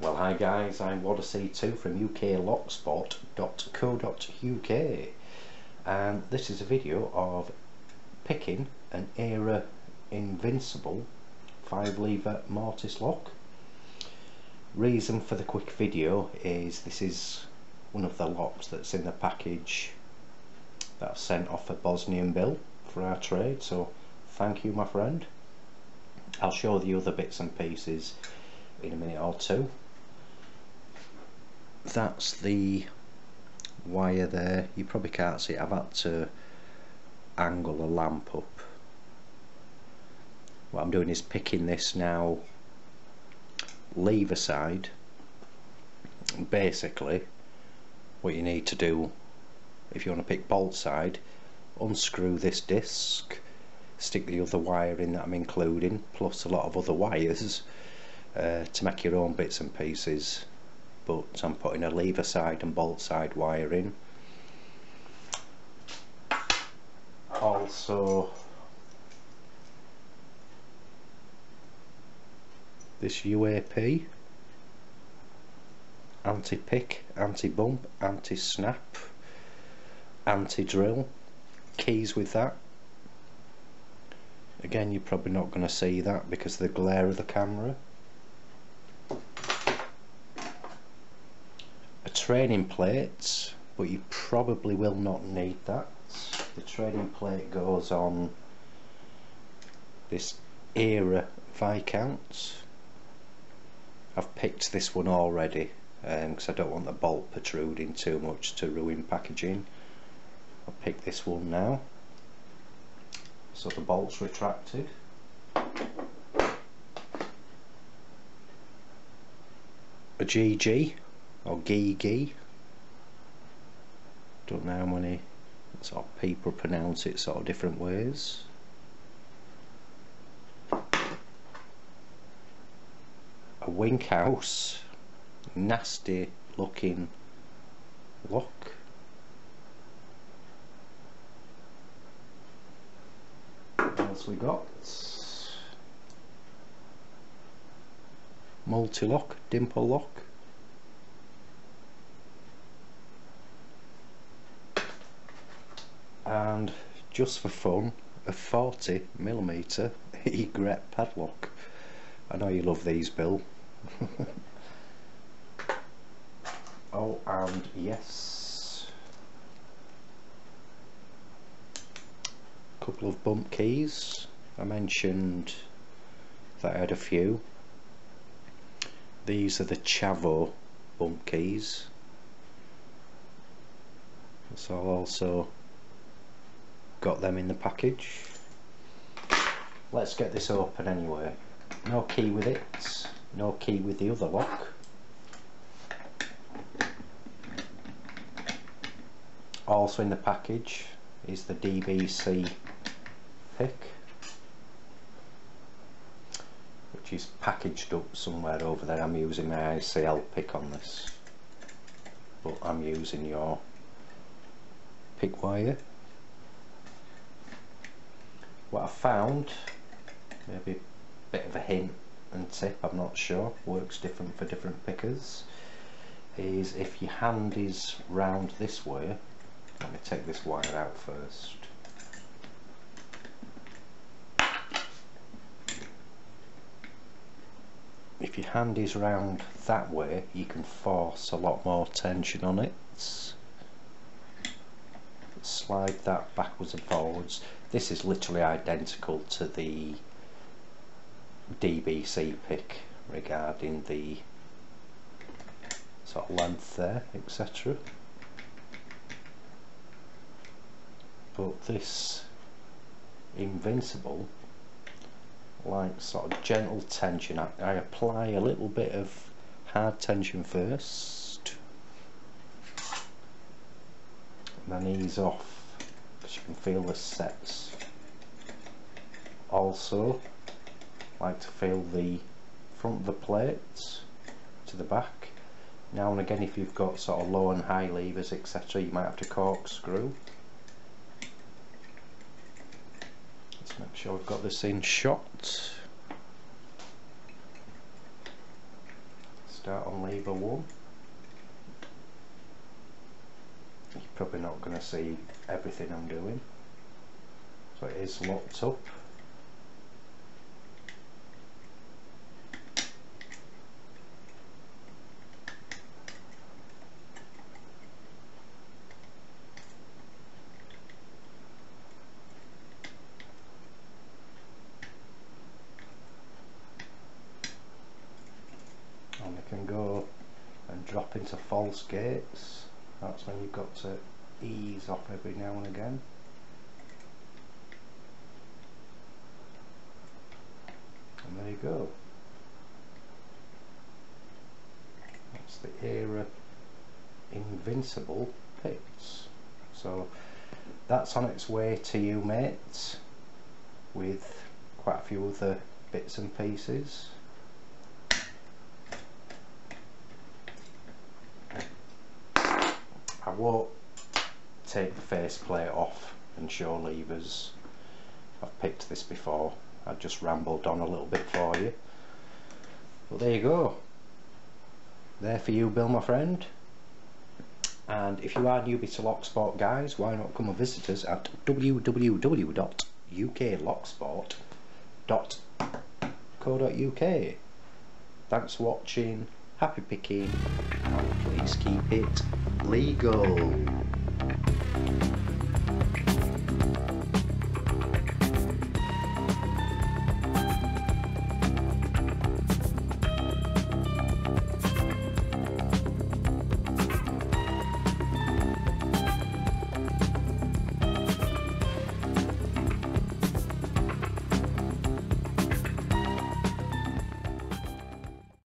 Well, hi guys, I'm Mortice2 from uklocksport.co.uk, and this is a video of picking an Era Invincible 5-lever Mortice lock. Reason for the quick video is this is one of the locks that's in the package that's sent off a Bosnianbill for our trade, so thank you my friend. I'll show the other bits and pieces in a minute or two. That's the wire there. You probably can't see it. I've had to angle a lamp up. What I'm doing is picking this now lever side. Basically what you need to do if you want to pick bolt side, unscrew this disc, stick the other wire in that I'm including, plus a lot of other wires to make your own bits and pieces. But I'm putting a lever side and bolt side wire in. Also this UAP, anti-pick, anti-bump, anti-snap, anti-drill, keys with that. Again, you're probably not going to see that because of the glare of the camera. A training plate, but you probably will not need that. The training plate goes on this Era Viscount. I've picked this one already because I don't want the bolt protruding too much to ruin packaging. I'll pick this one now, so the bolt's retracted. A GG or GG, don't know how many sort of people pronounce it sort of different ways. A Wink House, nasty looking lock. What else we got? Multi-lock, dimple lock. And just for fun, a 40mm egret padlock. I know you love these, Bill. Oh, and yes, a couple of bump keys. I mentioned that I had a few. These are the Chavo bump keys. So I've also got them in the package. Let's get this open anyway. No key with it, no key with the other lock. Also in the package is the DBC pick, which is packaged up somewhere over there. I'm using my ICL pick on this, but I'm using your pick wire. What I found, maybe a bit of a hint and tip, I'm not sure, works different for different pickers, is if your hand is round this way. Let me take this wire out first. If your hand is round that way, you can force a lot more tension on it. Slide that backwards and forwards. This is literally identical to the DBC pick regarding the sort of length there, etc. But this Invincible likes sort of gentle tension. I apply a little bit of hard tension first, and then ease off, because you can feel the sets. Also like to feel the front of the plate to the back. Now and again, if you've got sort of low and high levers, etc., you might have to corkscrew. Let's make sure we've got this in shot. Start on lever 1. You're probably not going to see everything I'm doing. So it is locked up. And it can go and drop into false gates. That's when you've got to ease off every now and again. And there you go. That's the Era Invincible pits. So that's on its way to you, mates, with quite a few other bits and pieces. I won't take the faceplate off and show levers. I've picked this before. I just rambled on a little bit for you. But there you go. There for you, Bill, my friend. And if you are newbie to Locksport, guys, why not come and visit us at www.uklocksport.co.uk. Thanks for watching, happy picking, and please keep it legal.